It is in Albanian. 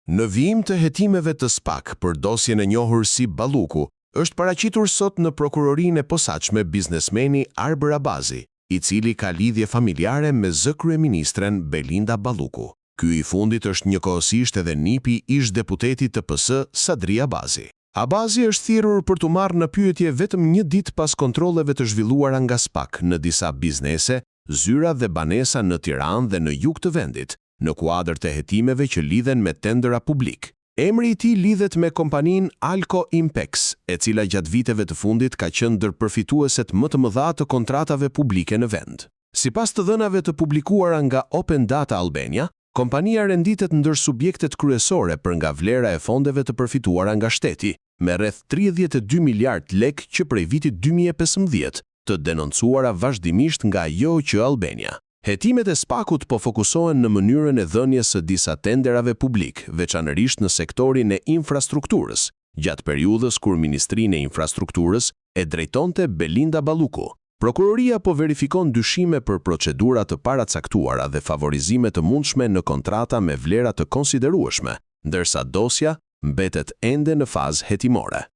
Në vijim të hetimeve të SPAK për dosjen e njohur si Balluku, është paraqitur sot në prokurorinë e posaçme biznesmeni Arber Abazi, i cili ka lidhje familjare me zë kryeministren Belinda Balluku. Ky i fundit është njëkohësisht edhe nipi ish deputetit të PS Sadri Abazi. Abazi është thirrur për të marrë në pyetje vetëm një ditë pas kontrolleve të zhvilluara nga SPAK në disa biznese, zyra dhe banesa në Tiranë dhe në jug të vendit, në kuadër të hetimeve që lidhen me tendera publik. Emri i tij lidhet me kompaninë Alco Impex, e cila gjatë viteve të fundit ka qenë ndër përfitueset më të mëdha të kontratave publike në vend. Sipas të dhënave të publikuara nga Open Data Albania, kompania renditet ndër subjektet kryesore për nga vlera e fondeve të përfituara nga shteti, me rreth 32 miliard lek që prej vitit 2015 të denoncuara vazhdimisht nga JOQ Albania. Hetimet e SPAK-ut po fokusohen në mënyrën e dhënies së disa tenderave publik, veçanërisht në sektorin e infrastrukturës, gjatë periudhës kur Ministrinë e Infrastrukturës e drejtonte Belinda Balluku. Prokuroria po verifikon dyshime për procedura të paracaktuara dhe favorizime të mundshme në kontrata me vlera të konsiderueshme, ndërsa dosja mbetet ende në fazë hetimore.